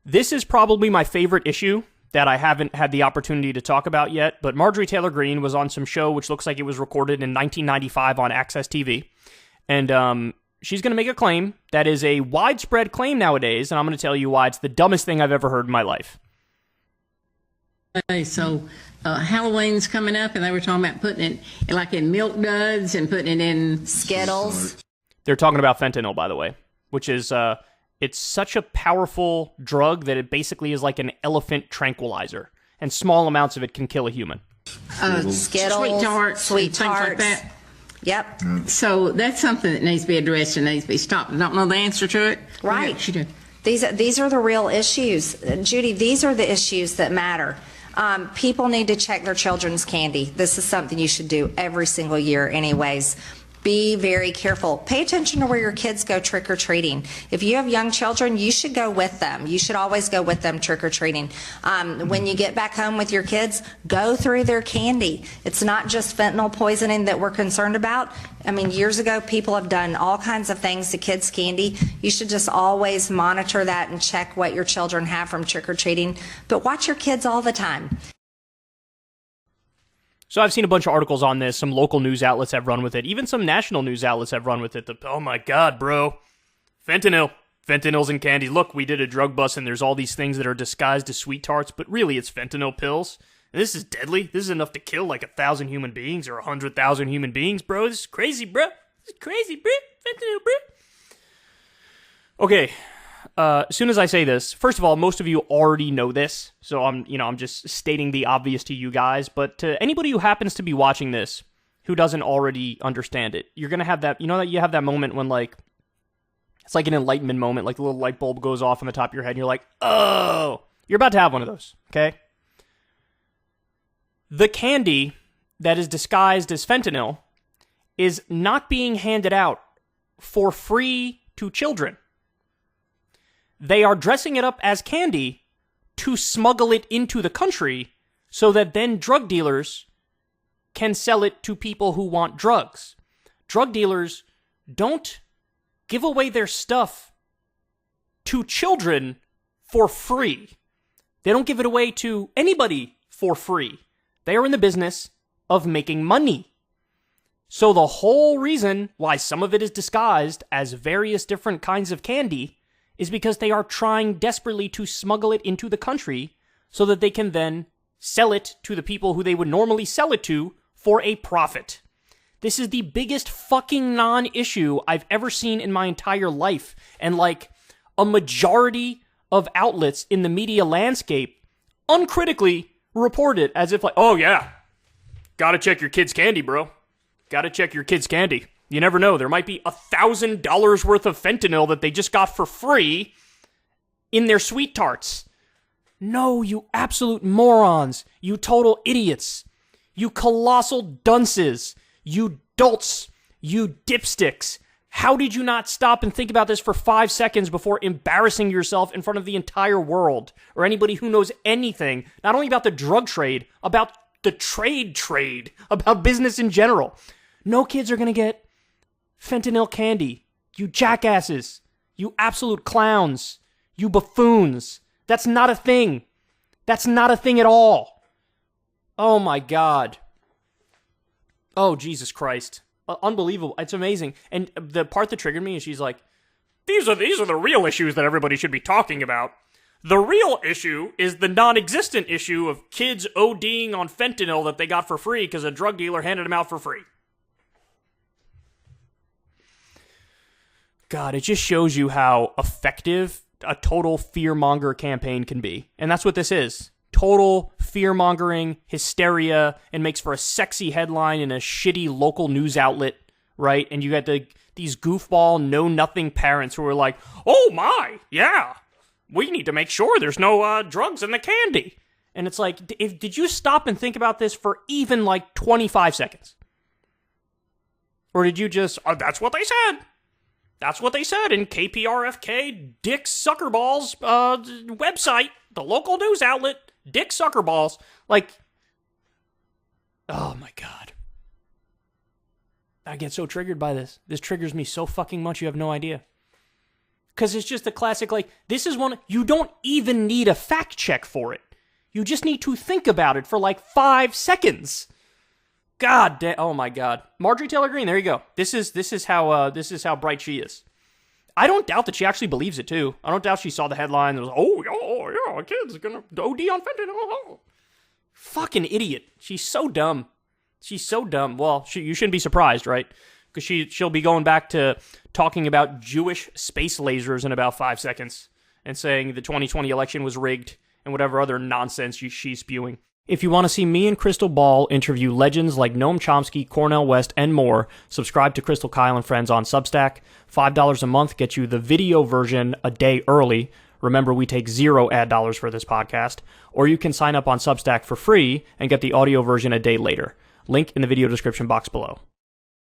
This is probably my favorite issue that I haven't had the opportunity to talk about yet, but Marjorie Taylor Greene was on some show which looks like it was recorded in 1995 on Access TV, and she's going to make a claim that is a widespread claim nowadays, and I'm going to tell you why it's the dumbest thing I've ever heard in my life. Okay, so Halloween's coming up, and they were talking about putting it like in Milk Duds and putting it in Skittles. They're talking about fentanyl, by the way, which is it's such a powerful drug that it basically is like an elephant tranquilizer, and small amounts of it can kill a human. Skittles, sweet tarts. Like that. Yep. So that's something that needs to be addressed and needs to be stopped. I don't know the answer to it. Right. Yeah, she did. These are the real issues. Judy, these are the issues that matter. People need to check their children's candy. This is something you should do every single year anyways. Be very careful. Pay attention to where your kids go trick-or-treating. If you have young children, you should go with them. You should always go with them trick-or-treating. When you get back home with your kids, go through their candy. It's not just fentanyl poisoning that we're concerned about. I mean, years ago, people have done all kinds of things to kids' candy. You should just always monitor that and check what your children have from trick-or-treating. But watch your kids all the time. So I've seen a bunch of articles on this. Some local news outlets have run with it. Even some national news outlets have run with it. Oh my God, bro. Fentanyl. Fentanyl's in candy. Look, we did a drug bust and there's all these things that are disguised as sweet tarts, but really it's fentanyl pills. And this is deadly. This is enough to kill like 1,000 human beings or 100,000 human beings, bro. This is crazy, bro. This is crazy, bro. Fentanyl, bro. Okay. As soon as I say this, first of all, most of you already know this, so I'm just stating the obvious to you guys, but to anybody who happens to be watching this who doesn't already understand it, you're going to have that, that you have that moment when, like, it's like an enlightenment moment, like the little light bulb goes off on the top of your head, and you're like, oh, you're about to have one of those, okay? The candy that is disguised as fentanyl is not being handed out for free to children. They are dressing it up as candy to smuggle it into the country so that then drug dealers can sell it to people who want drugs. Drug dealers don't give away their stuff to children for free. They don't give it away to anybody for free. They are in the business of making money. So the whole reason why some of it is disguised as various different kinds of candy is because they are trying desperately to smuggle it into the country so that they can then sell it to the people who they would normally sell it to for a profit. This is the biggest fucking non-issue I've ever seen in my entire life. And like a majority of outlets in the media landscape uncritically report it as if like, oh yeah, gotta check your kid's candy, bro. Gotta check your kid's candy. You never know. There might be $1,000 worth of fentanyl that they just got for free in their sweet tarts. No, you absolute morons. You total idiots. You colossal dunces. You dolts. You dipsticks. How did you not stop and think about this for 5 seconds before embarrassing yourself in front of the entire world or anybody who knows anything, not only about the drug trade, about the trade, about business in general? No kids are going to get fentanyl candy. You jackasses. You absolute clowns. You buffoons. That's not a thing. That's not a thing at all. Oh my God. Oh, Jesus Christ. Unbelievable. It's amazing. And the part that triggered me is she's like, these are the real issues that everybody should be talking about. The real issue is the non-existent issue of kids ODing on fentanyl that they got for free because a drug dealer handed them out for free. God, it just shows you how effective a total fear-monger campaign can be. And that's what this is. Total fear-mongering, hysteria, and makes for a sexy headline in a shitty local news outlet, right? And you got these goofball, know-nothing parents who are like, oh my, yeah, we need to make sure there's no drugs in the candy. And it's like, did you stop and think about this for even like 25 seconds? Or did you just, that's what they said. That's what they said in KPRFK Dick Suckerballs website, the local news outlet, Dick Suckerballs. Like, oh my God. I get so triggered by this. This triggers me so fucking much, you have no idea. Because it's just a classic, like, this is one, you don't even need a fact check for it. You just need to think about it for like 5 seconds. God damn, oh my God. Marjorie Taylor Greene, there you go. This is how bright she is. I don't doubt that she actually believes it too. I don't doubt she saw the headline and was, oh yeah, a kid's gonna OD on fentanyl. Fucking idiot. She's so dumb. She's so dumb. Well, you shouldn't be surprised, right? Because she'll be going back to talking about Jewish space lasers in about 5 seconds and saying the 2020 election was rigged and whatever other nonsense she's spewing. If you want to see me and Crystal Ball interview legends like Noam Chomsky, Cornel West, and more, subscribe to Crystal, Kyle, and Friends on Substack. $5 a month gets you the video version a day early. Remember, we take 0 ad dollars for this podcast. Or you can sign up on Substack for free and get the audio version a day later. Link in the video description box below.